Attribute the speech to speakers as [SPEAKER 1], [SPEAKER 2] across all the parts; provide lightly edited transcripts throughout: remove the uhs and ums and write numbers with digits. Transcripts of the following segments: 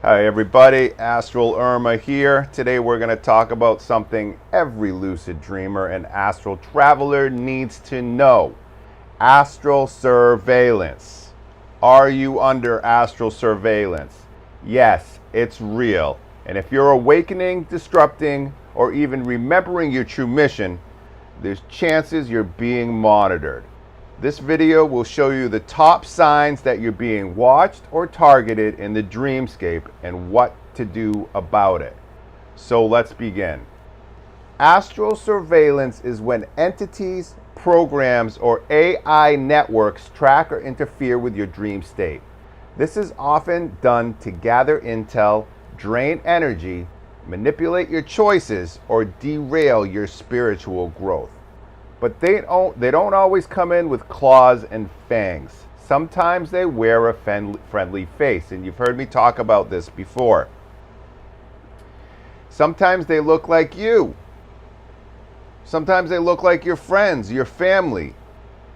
[SPEAKER 1] Hi everybody, Astral Urmah here. Today we're going to talk about something every lucid dreamer and astral traveler needs to know. Astral surveillance. Are you under astral surveillance? Yes, it's real. And if you're awakening, disrupting, or even remembering your true mission, there's chances you're being monitored. This video will show you the top signs that you're being watched or targeted in the dreamscape and what to do about it. So let's begin. Astral surveillance is when entities, programs, or AI networks track or interfere with your dream state. This is often done to gather intel, drain energy, manipulate your choices, or derail your spiritual growth. But they don't always come in with claws and fangs. Sometimes they wear a friendly face, and you've heard me talk about this before. Sometimes they look like you. Sometimes they look like your friends, your family.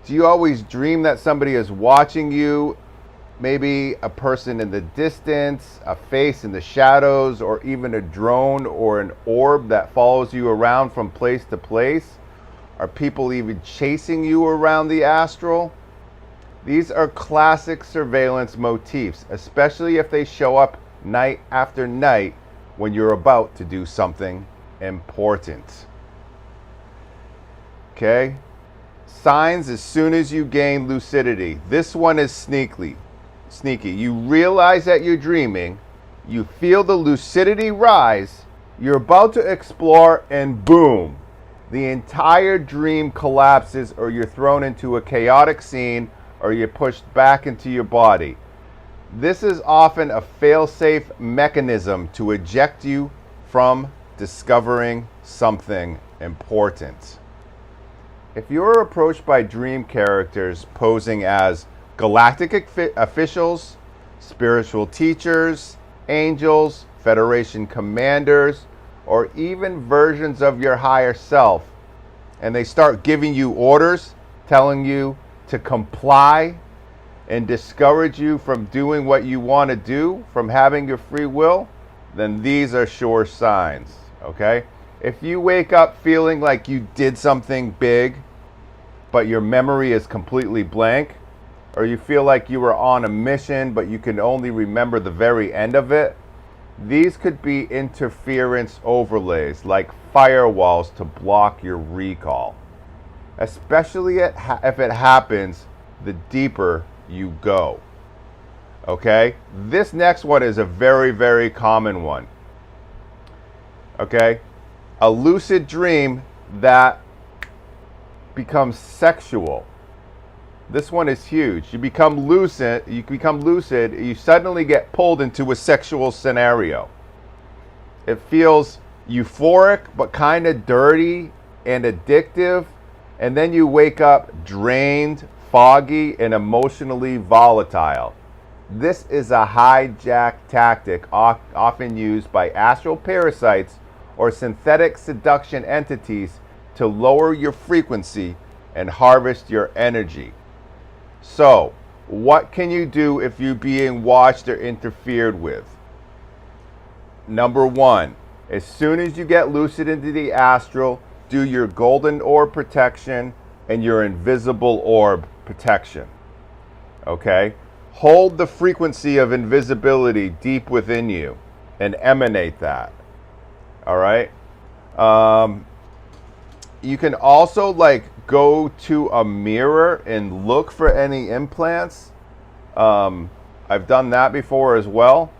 [SPEAKER 1] Do you always dream that somebody is watching you? Maybe a person in the distance, a face in the shadows, or even a drone or an orb that follows you around from place to place? Are people even chasing you around the astral? These are classic surveillance motifs, especially if they show up night after night when you're about to do something important. Okay? Signs as soon as you gain lucidity. This one is sneaky. You realize that you're dreaming, you feel the lucidity rise, you're about to explore, and boom, the entire dream collapses, or you're thrown into a chaotic scene, or you're pushed back into your body. This is often a fail-safe mechanism to eject you from discovering something important. If you're approached by dream characters posing as galactic officials, spiritual teachers, angels, Federation commanders, or even versions of your higher self, and they start giving you orders, telling you to comply, and discourage you from doing what you want to do, from having your free will, then these are sure signs, okay? If you wake up feeling like you did something big, but your memory is completely blank, or you feel like you were on a mission, but you can only remember the very end of it, these could be interference overlays, like firewalls to block your recall. Especially if it happens the deeper you go. Okay? This next one is a very, very common one. Okay? A lucid dream that becomes sexual. This one is huge. You become lucid, you suddenly get pulled into a sexual scenario. It feels euphoric, but kind of dirty and addictive. And then you wake up drained, foggy, and emotionally volatile. This is a hijack tactic often used by astral parasites or synthetic seduction entities to lower your frequency and harvest your energy. So, what can you do if you're being watched or interfered with? Number one, as soon as you get lucid into the astral, do your golden orb protection and your invisible orb protection. Okay? Hold the frequency of invisibility deep within you and emanate that. All right? You can also go to a mirror and look for any implants. I've done that before as well.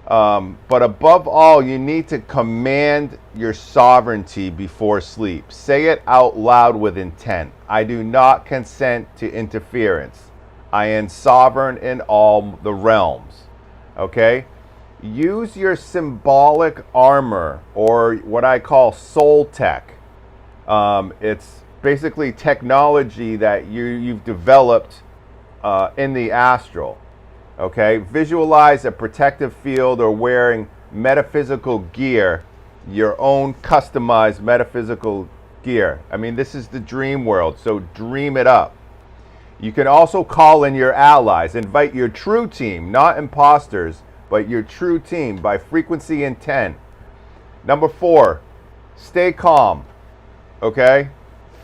[SPEAKER 1] But above all, you need to command your sovereignty before sleep. Say it out loud with intent. I do not consent to interference. I am sovereign in all the realms. Okay? Use your symbolic armor, or what I call soul tech. It's basically technology that you've developed in the astral. Okay, visualize a protective field or wearing metaphysical gear, your own customized metaphysical gear. I mean, this is the dream world, so dream it up. You can also call in your allies, invite your true team, not imposters, but your true team by frequency and 10. Number 4, stay calm. Okay?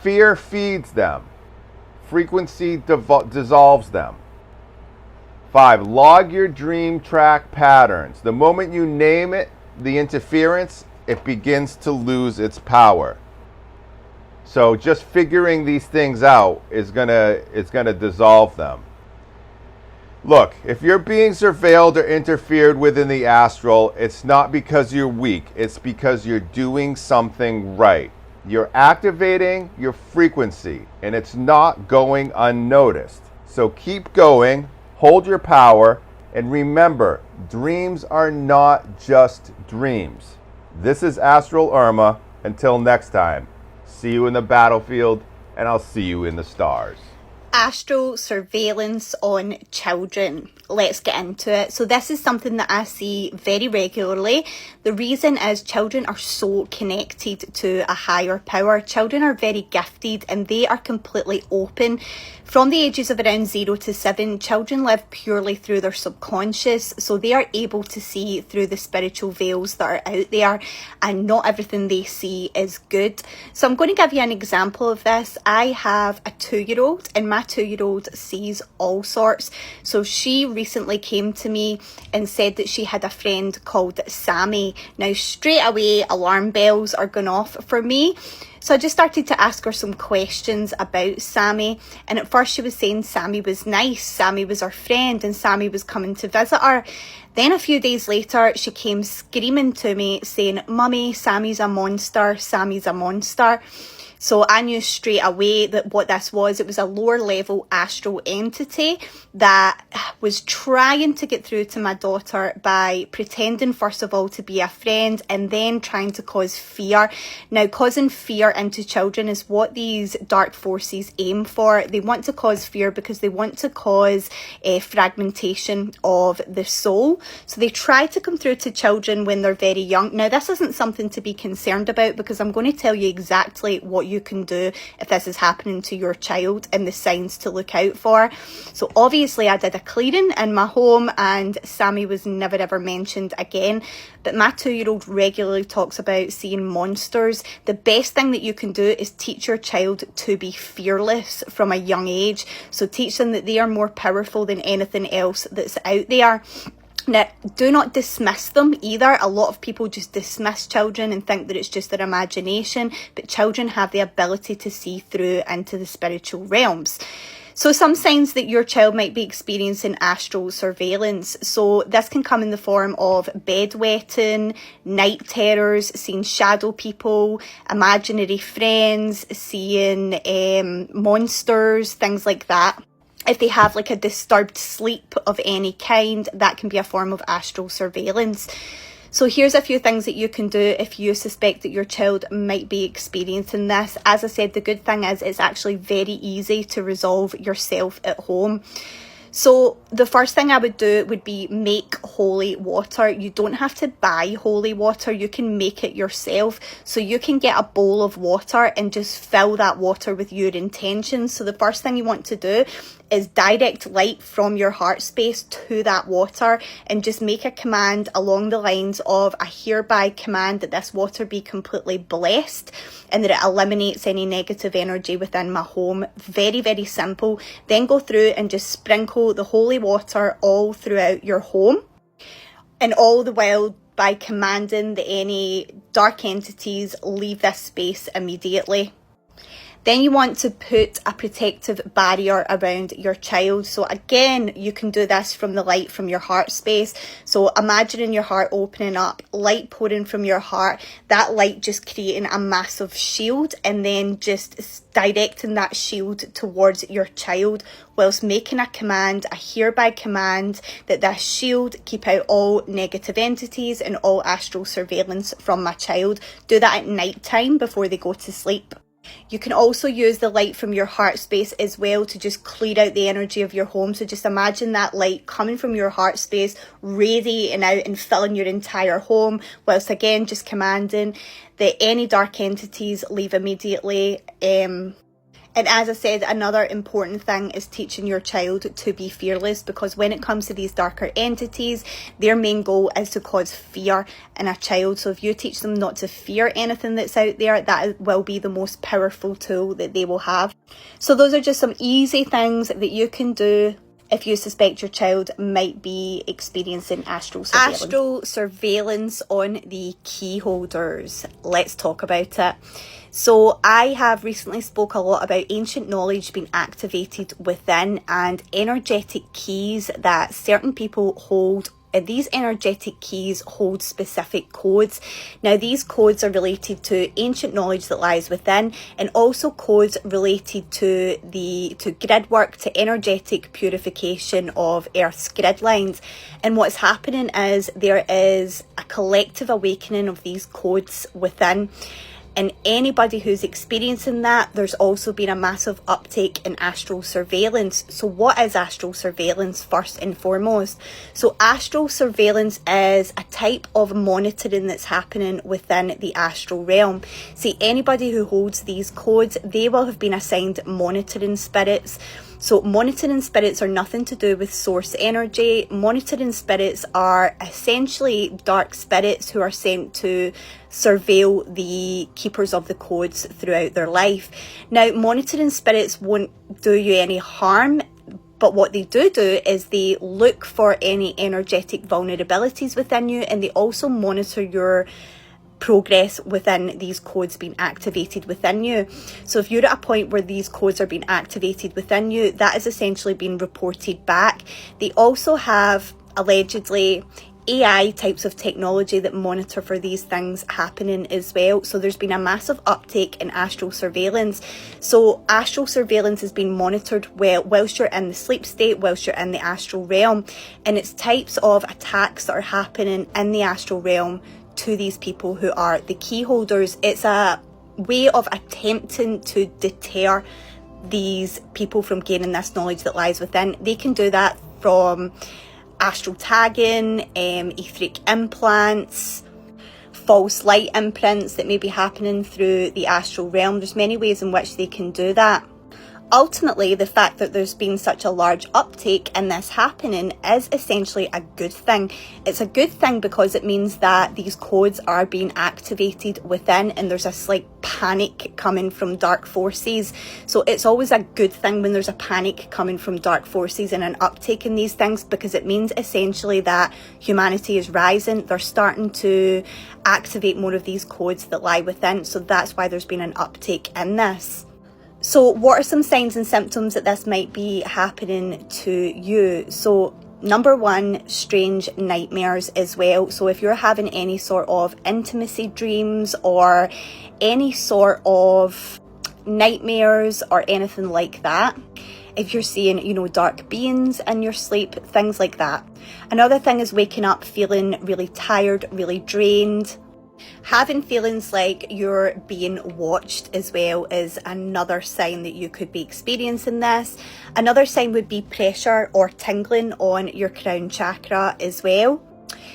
[SPEAKER 1] Fear feeds them. Frequency dissolves them. 5, log your dream track patterns. The moment you name it, the interference, it begins to lose its power. So just figuring these things out is gonna dissolve them. Look, if you're being surveilled or interfered with in the astral, it's not because you're weak. It's because you're doing something right. You're activating your frequency, and it's not going unnoticed. So keep going. Hold your power, and remember, dreams are not just dreams. This is Astral Urmah. Until next time, see you in the battlefield, and I'll see you in the stars.
[SPEAKER 2] Astral surveillance on children. Let's get into it. So this is something that I see very regularly. The reason is children are so connected to a higher power. Children are very gifted and they are completely open. From the ages of around 0 to 7, children live purely through their subconscious, so they are able to see through the spiritual veils that are out there, and not everything they see is good. So I'm going to give you an example of this. I have a 2-year-old, and my 2-year-old sees all sorts. So she recently came to me and said that she had a friend called Sammy. Now straight away alarm bells are going off for me. So I just started to ask her some questions about Sammy, and at first she was saying Sammy was nice, Sammy was her friend, and Sammy was coming to visit her. Then a few days later she came screaming to me saying, "Mummy, Sammy's a monster, Sammy's a monster." So I knew straight away that what this was, it was a lower level astral entity that was trying to get through to my daughter by pretending first of all to be a friend and then trying to cause fear. Now causing fear into children is what these dark forces aim for. They want to cause fear because they want to cause a fragmentation of the soul. So they try to come through to children when they're very young. Now this isn't something to be concerned about because I'm going to tell you exactly what you can do if this is happening to your child and the signs to look out for. So obviously I did a clearing in my home and Sammy was never ever mentioned again, but my 2-year-old regularly talks about seeing monsters. The best thing that you can do is teach your child to be fearless from a young age. So teach them that they are more powerful than anything else that's out there. Now, do not dismiss them either. A lot of people just dismiss children and think that it's just their imagination, but children have the ability to see through into the spiritual realms. So some signs that your child might be experiencing astral surveillance. So this can come in the form of bedwetting, night terrors, seeing shadow people, imaginary friends, seeing monsters, things like that. If they have like a disturbed sleep of any kind, that can be a form of astral surveillance. So here's a few things that you can do if you suspect that your child might be experiencing this. As I said, the good thing is it's actually very easy to resolve yourself at home. So the first thing I would do would be make holy water. You don't have to buy holy water. You can make it yourself. So you can get a bowl of water and just fill that water with your intentions. So the first thing you want to do is direct light from your heart space to that water and just make a command along the lines of, I hereby command that this water be completely blessed and that it eliminates any negative energy within my home. Very, very simple. Then go through and just sprinkle the holy water all throughout your home, and all the while by commanding that any dark entities leave this space immediately. Then you want to put a protective barrier around your child. So again, you can do this from the light from your heart space. So imagining your heart opening up, light pouring from your heart, that light just creating a massive shield and then just directing that shield towards your child whilst making a command, a hereby command that this shield keep out all negative entities and all astral surveillance from my child. Do that at night time before they go to sleep. You can also use the light from your heart space as well to just clear out the energy of your home. So just imagine that light coming from your heart space, radiating out and filling your entire home, whilst again just commanding that any dark entities leave immediately. And as I said, another important thing is teaching your child to be fearless, because when it comes to these darker entities, their main goal is to cause fear in a child. So if you teach them not to fear anything that's out there, that will be the most powerful tool that they will have. So those are just some easy things that you can do if you suspect your child might be experiencing astral surveillance. Astral surveillance on the key holders. Let's talk about it. So I have recently spoke a lot about ancient knowledge being activated within, and energetic keys that certain people hold. And these energetic keys hold specific codes. Now, these codes are related to ancient knowledge that lies within, and also codes related to grid work, to energetic purification of Earth's grid lines. And what's happening is there is a collective awakening of these codes within. And anybody who's experiencing that, there's also been a massive uptake in astral surveillance. So what is astral surveillance first and foremost? So astral surveillance is a type of monitoring that's happening within the astral realm. See, anybody who holds these codes, they will have been assigned monitoring spirits. So monitoring spirits are nothing to do with source energy. Monitoring spirits are essentially dark spirits who are sent to surveil the keepers of the codes throughout their life. Now, monitoring spirits won't do you any harm, but what they do is they look for any energetic vulnerabilities within you, and they also monitor your progress within these codes being activated within you. So if you're at a point where these codes are being activated within you, that is essentially being reported back. They also have allegedly AI types of technology that monitor for these things happening as well. So there's been a massive uptake in astral surveillance. So astral surveillance has been monitored whilst you're in the sleep state, whilst you're in the astral realm, and it's types of attacks that are happening in the astral realm to these people who are the key holders. It's a way of attempting to deter these people from gaining this knowledge that lies within. They can do that from astral tagging, etheric implants, false light imprints that may be happening through the astral realm. There's many ways in which they can do that. Ultimately, the fact that there's been such a large uptake in this happening is essentially a good thing. It's a good thing because it means that these codes are being activated within, and there's a slight panic coming from dark forces. So it's always a good thing when there's a panic coming from dark forces and an uptake in these things, because it means essentially that humanity is rising. They're starting to activate more of these codes that lie within. So that's why there's been an uptake in this. So what are some signs and symptoms that this might be happening to you? So number one, strange nightmares as well. So if you're having any sort of intimacy dreams or any sort of nightmares or anything like that, if you're seeing, dark beings in your sleep, things like that. Another thing is waking up feeling really tired, really drained. Having feelings like you're being watched as well is another sign that you could be experiencing this. Another sign would be pressure or tingling on your crown chakra as well.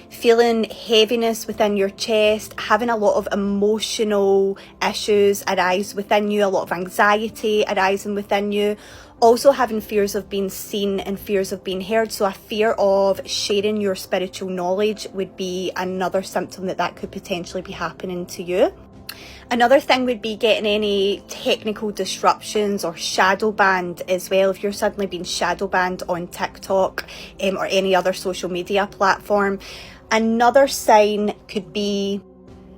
[SPEAKER 2] Feeling heaviness within your chest, having a lot of emotional issues arise within you, a lot of anxiety arising within you. Also having fears of being seen and fears of being heard. So a fear of sharing your spiritual knowledge would be another symptom that could potentially be happening to you. Another thing would be getting any technical disruptions or shadow banned as well. If you're suddenly being shadow banned on TikTok or any other social media platform. Another sign could be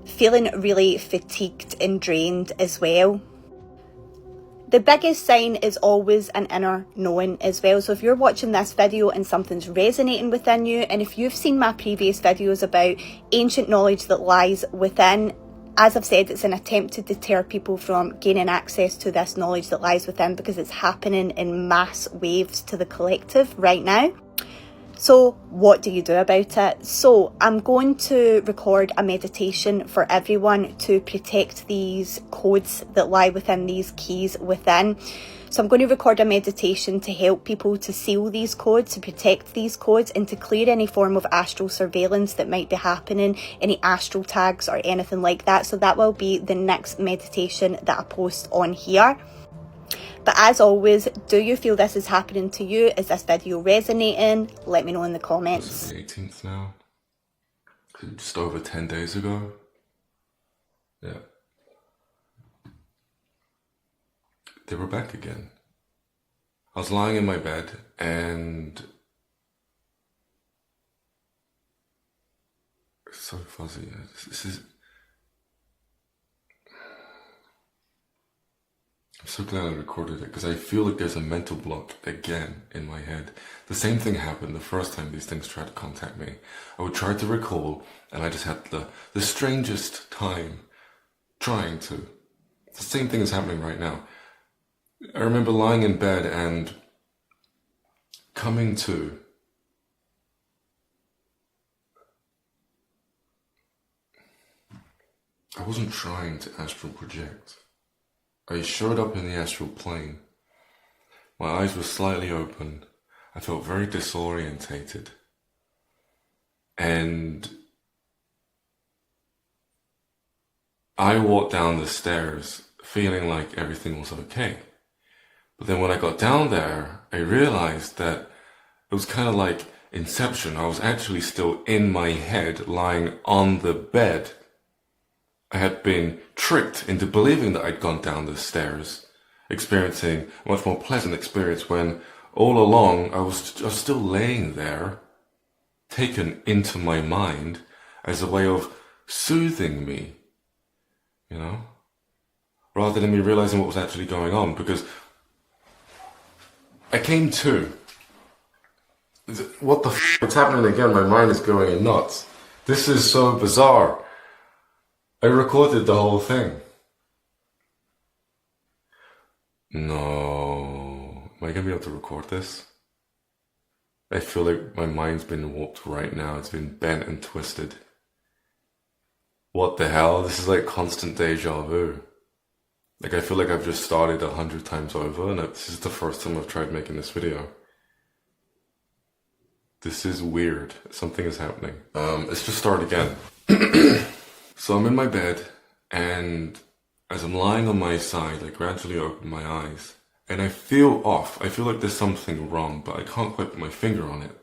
[SPEAKER 2] feeling really fatigued and drained as well. The biggest sign is always an inner knowing as well. So if you're watching this video and something's resonating within you, and if you've seen my previous videos about ancient knowledge that lies within, as I've said, it's an attempt to deter people from gaining access to this knowledge that lies within, because it's happening in mass waves to the collective right now. So what do you do about it? So I'm going to record a meditation for everyone to protect these codes that lie within these keys within. So I'm going to record a meditation to help people to seal these codes, to protect these codes, and to clear any form of astral surveillance that might be happening, any astral tags or anything like that. So that will be the next meditation that I post on here. But as always, do you feel this is happening to you? Is this video resonating? Let me know in the comments.
[SPEAKER 3] This is the 18th now. Just over 10 days ago. Yeah. They were back again. I was lying in my bed and it's so fuzzy. This is. I'm so glad I recorded it because I feel like there's a mental block again in my head. The same thing happened the first time these things tried to contact me. I would try to recall and I just had the strangest time trying to. The same thing is happening right now. I remember lying in bed and coming to. I wasn't trying to astral project. I showed up in the astral plane. My eyes were slightly open. I felt very disorientated. And I walked down the stairs feeling like everything was okay. But then when I got down there, I realized that it was kind of like Inception. I was actually still in my head lying on the bed. I had been tricked into believing that I'd gone down the stairs, experiencing a much more pleasant experience when all along I was still laying there, taken into my mind as a way of soothing me, you know, rather than me realizing what was actually going on, because I came to. What the what's happening again? My mind is going nuts. This is so bizarre. I recorded the whole thing. No. Am I gonna be able to record this? I feel like my mind's been warped right now. It's been bent and twisted. What the hell? This is like constant deja vu. Like I feel like I've just started 100 times over and this is the first time I've tried making this video. This is weird. Something is happening. Let's just start again. So I'm in my bed, and as I'm lying on my side, I gradually open my eyes, and I feel off. I feel like there's something wrong, but I can't quite put my finger on it.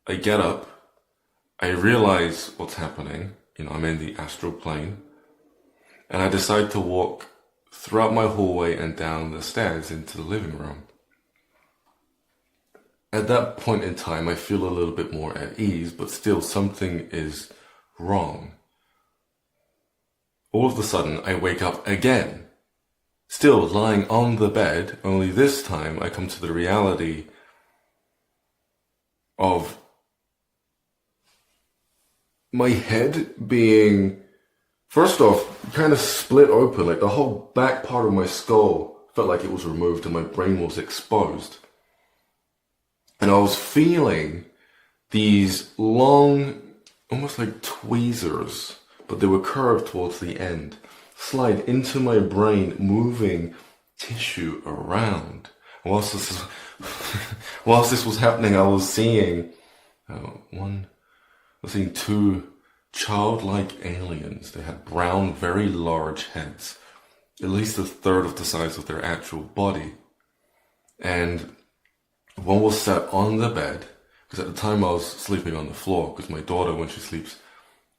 [SPEAKER 3] I get up, I realize what's happening. You know, I'm in the astral plane, and I decide to walk throughout my hallway and down the stairs into the living room. At that point in time, I feel a little bit more at ease, but still something is wrong. All of a sudden, I wake up again, still lying on the bed, only this time I come to the reality of my head being, first off, kind of split open, like the whole back part of my skull felt like it was removed and my brain was exposed. And I was feeling these long, almost like tweezers, but they were curved towards the end, slide into my brain, moving tissue around. Whilst this was happening, I was seeing two childlike aliens. They had brown, very large heads, at least a third of the size of their actual body. And one was sat on the bed, because at the time I was sleeping on the floor, because my daughter, when she sleeps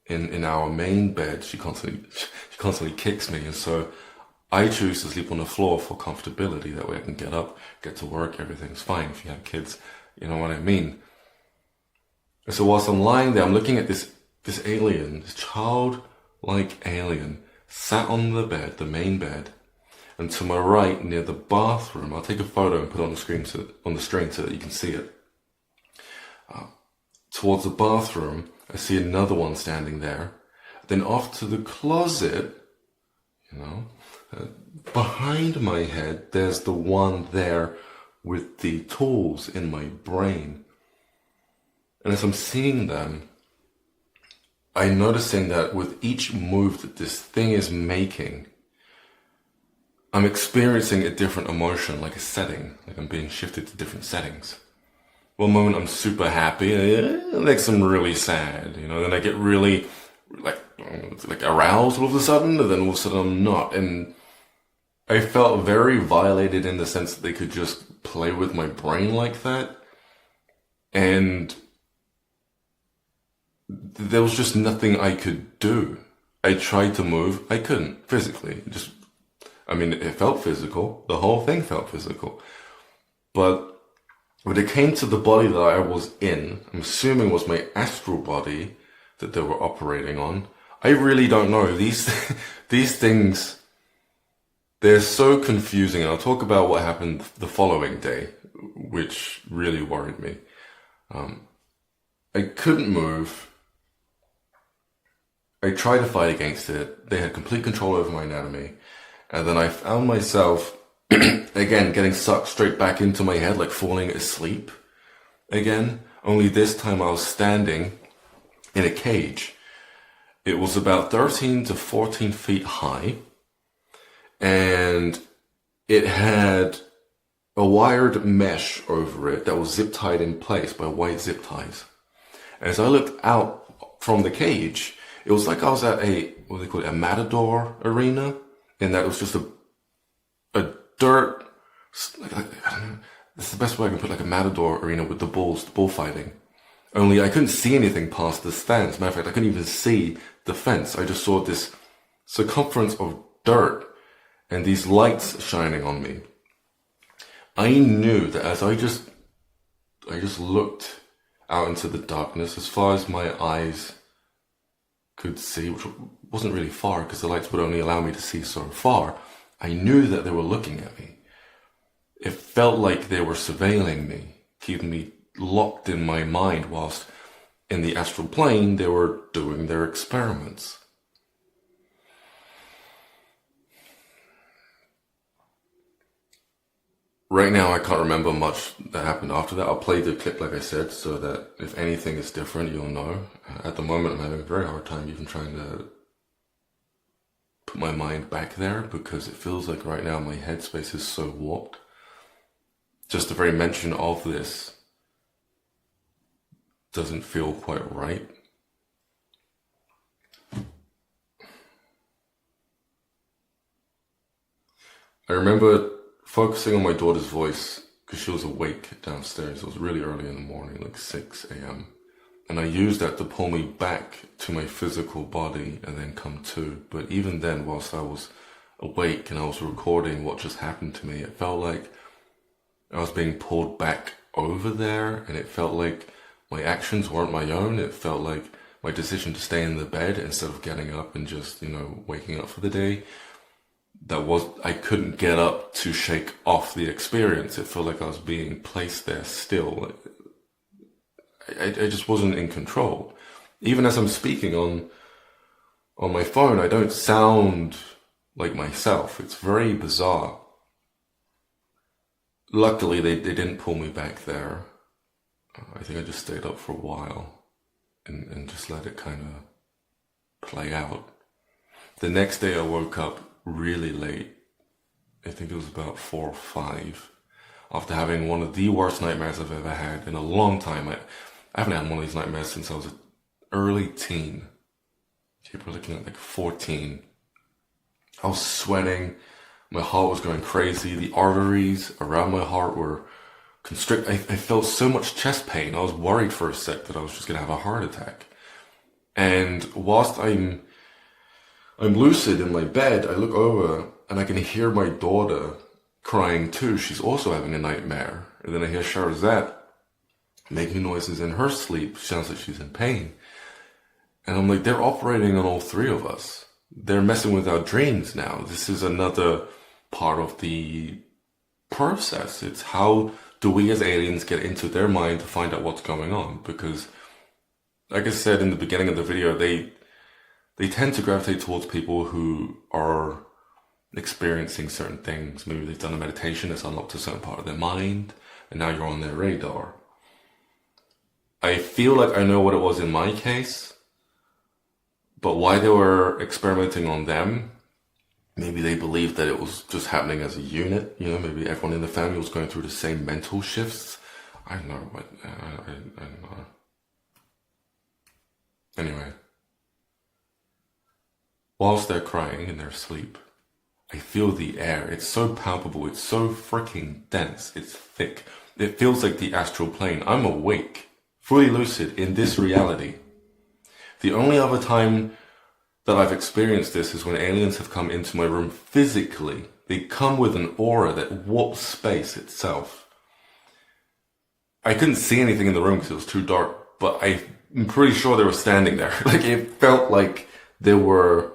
[SPEAKER 3] in our main bed, she constantly kicks me, and so I choose to sleep on the floor for comfortability. That way I can get up, get to work, everything's fine. If you have kids, you know what I mean. And so whilst I'm lying there, I'm looking at this alien, this childlike alien, sat on the bed, the main bed, and to my right, near the bathroom, I'll take a photo and put it on the screen on the screen so that you can see it. Towards the bathroom, I see another one standing there. Then off to the closet, you know, behind my head, there's the one there with the tools in my brain. And as I'm seeing them, I'm noticing that with each move that this thing is making, I'm experiencing a different emotion, like a setting, like I'm being shifted to different settings. One moment I'm super happy, next I'm really sad, you know, then I get really like aroused all of a sudden, and then all of a sudden I'm not. And I felt very violated in the sense that they could just play with my brain like that. And there was just nothing I could do. I tried to move. I couldn't physically. It felt physical. The whole thing felt physical. But when it came to the body that I was in, I'm assuming was my astral body that they were operating on. I really don't know. These things, they're so confusing. And I'll talk about what happened the following day, which really worried me. I couldn't move. I tried to fight against it. They had complete control over my anatomy. And then I found myself, again, getting sucked straight back into my head, like falling asleep again. Only this time I was standing in a cage. It was about 13 to 14 feet high. And it had a wired mesh over it that was zip tied in place by white zip ties. And as I looked out from the cage, it was like I was at a matador arena, and that was just a dirt, I don't know, that's the best way I can put, like a matador arena with the bullfighting. Only I couldn't see anything past the stands. Matter of fact, I couldn't even see the fence. I just saw this circumference of dirt and these lights shining on me. I knew that as I just looked out into the darkness, as far as my eyes could see, which wasn't really far because the lights would only allow me to see so far, I knew that they were looking at me. It felt like they were surveilling me, keeping me locked in my mind whilst in the astral plane they were doing their experiments. Right now, I can't remember much that happened after that. I'll play the clip like I said, so that if anything is different, you'll know. At the moment, I'm having a very hard time even trying to put my mind back there, because it feels like right now my headspace is so warped. Just the very mention of this doesn't feel quite right. I remember focusing on my daughter's voice because she was awake downstairs. It was really early in the morning, like 6 a.m. And I used that to pull me back to my physical body and then come to. But even then, whilst I was awake and I was recording what just happened to me, it felt like I was being pulled back over there, and it felt like my actions weren't my own. It felt like my decision to stay in the bed instead of getting up and just, waking up for the day. I couldn't get up to shake off the experience. It felt like I was being placed there still. I just wasn't in control. Even as I'm speaking on my phone, I don't sound like myself. It's very bizarre. Luckily, they didn't pull me back there. I think I just stayed up for a while and just let it kind of play out. The next day I woke up really late. I think it was about 4 or 5, after having one of the worst nightmares I've ever had in a long time. I haven't had one of these nightmares since I was an early teen. We're looking at like 14. I was sweating. My heart was going crazy. The arteries around my heart were constricted. I felt so much chest pain. I was worried for a sec that I was just going to have a heart attack. And whilst I'm lucid in my bed, I look over and I can hear my daughter crying too. She's also having a nightmare. And then I hear Sharazat making noises in her sleep. She sounds like she's in pain. And I'm like, they're operating on all three of us. They're messing with our dreams now. This is another part of the process. It's how do we as aliens get into their mind to find out what's going on? Because, like I said in the beginning of the video, they tend to gravitate towards people who are experiencing certain things. Maybe they've done a meditation that's unlocked a certain part of their mind, and now you're on their radar. I feel like I know what it was in my case, but why they were experimenting on them, maybe they believed that it was just happening as a unit. Maybe everyone in the family was going through the same mental shifts. I don't know, but I don't know. Anyway. Whilst they're crying in their sleep, I feel the air. It's so palpable. It's so freaking dense. It's thick. It feels like the astral plane. I'm awake, fully lucid in this reality. The only other time that I've experienced this is when aliens have come into my room physically. They come with an aura that warps space itself. I couldn't see anything in the room because it was too dark, but I'm pretty sure they were standing there. Like, it felt like there were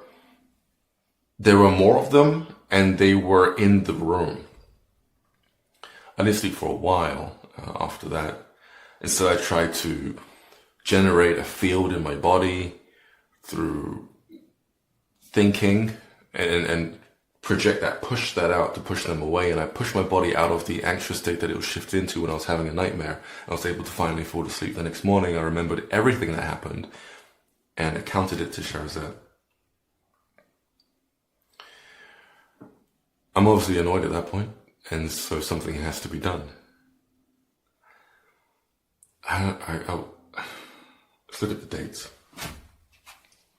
[SPEAKER 3] more of them, and they were in the room. I didn't sleep for a while after that. And so I tried to generate a field in my body through thinking and project that, push that out to push them away. And I pushed my body out of the anxious state that it was shifted into when I was having a nightmare. I was able to finally fall asleep the next morning. I remembered everything that happened and accounted it to Shahrazad. I'm obviously annoyed at that point, and so something has to be done. Let's look at the dates.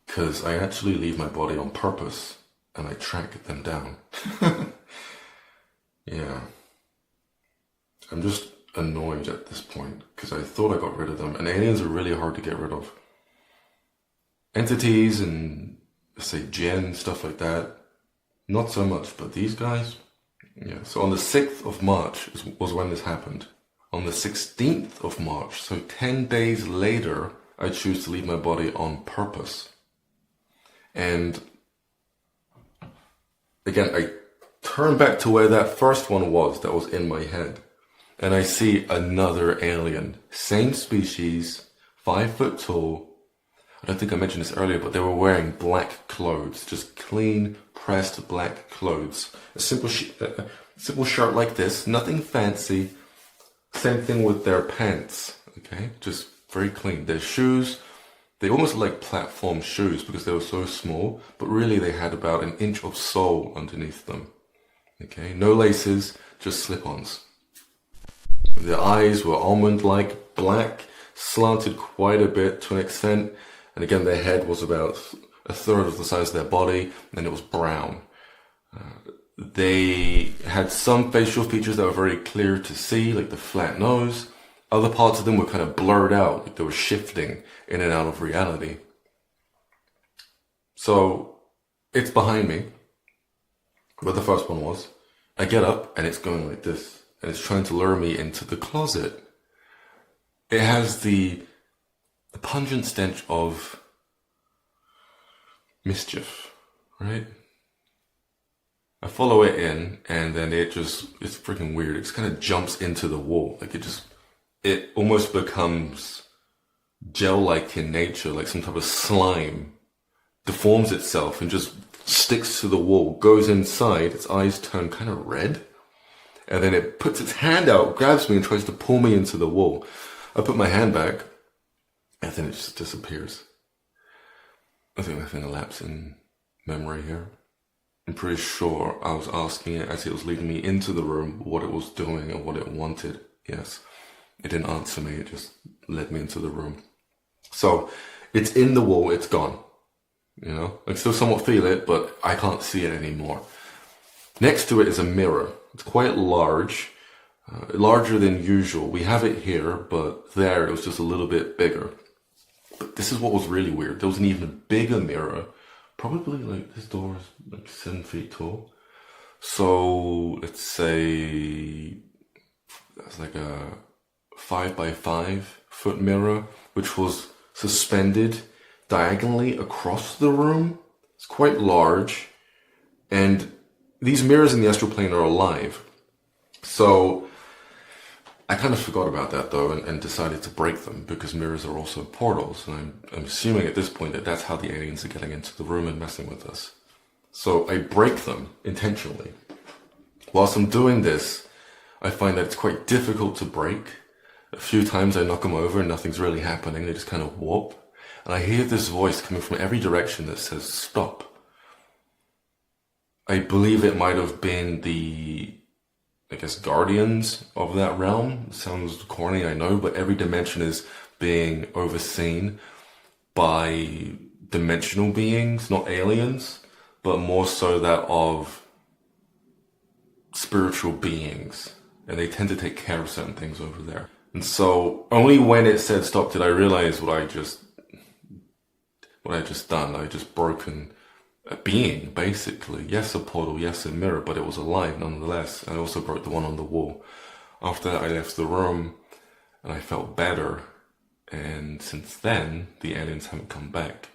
[SPEAKER 3] Because I actually leave my body on purpose, and I track them down. Yeah. I'm just annoyed at this point, because I thought I got rid of them, and aliens are really hard to get rid of. Entities and, say, jinn, stuff like that, not so much, but these guys, yeah. So on the 6th of March was when this happened. On the 16th of March, so 10 days later, I choose to leave my body on purpose. And again, I turn back to where that first one was that was in my head. And I see another alien, same species, 5 foot tall. I don't think I mentioned this earlier, but they were wearing black clothes, just clean, pressed black clothes. A simple shirt like this, nothing fancy. Same thing with their pants, okay? Just very clean. Their shoes, they almost look like platform shoes because they were so small, but really they had about an inch of sole underneath them, okay? No laces, just slip-ons. Their eyes were almond-like, black, slanted quite a bit to an extent. And again, their head was about a third of the size of their body, and it was brown. They had some facial features that were very clear to see, like the flat nose. Other parts of them were kind of blurred out, like they were shifting in and out of reality. So, it's behind me, where the first one was. I get up, and it's going like this, and it's trying to lure me into the closet. It has the pungent stench of mischief, right? I follow it in, and then it's freaking weird. It just kind of jumps into the wall. Like it almost becomes gel-like in nature, like some type of slime, deforms itself and just sticks to the wall, goes inside, its eyes turn kind of red, and then it puts its hand out, grabs me and tries to pull me into the wall. I put my hand back, and then it just disappears. I think there's been a lapse in memory here. I'm pretty sure I was asking it as it was leading me into the room what it was doing and what it wanted. Yes. It didn't answer me, it just led me into the room. So, it's in the wall, it's gone. You know? I still somewhat feel it, but I can't see it anymore. Next to it is a mirror. It's quite large. Larger than usual. We have it here, but there it was just a little bit bigger. But this is what was really weird. There was an even bigger mirror. Probably like this door is like 7 feet tall. So let's say that's like a 5 by 5 foot mirror, which was suspended diagonally across the room. It's quite large. And these mirrors in the astral plane are alive. So I kind of forgot about that though and decided to break them because mirrors are also portals. And I'm assuming at this point that that's how the aliens are getting into the room and messing with us. So I break them intentionally. Whilst I'm doing this, I find that it's quite difficult to break. A few times I knock them over and nothing's really happening. They just kind of warp. And I hear this voice coming from every direction that says, stop. I believe it might have been the, I guess, guardians of that realm. It sounds corny, I know, but every dimension is being overseen by dimensional beings, not aliens, but more so that of spiritual beings, and they tend to take care of certain things over there. And so only when it said stop did I realize what I just done. I just broken a being, basically. Yes, a portal, yes, a mirror, but it was alive nonetheless. I also broke the one on the wall. After that, I left the room and I felt better. And since then, the aliens haven't come back.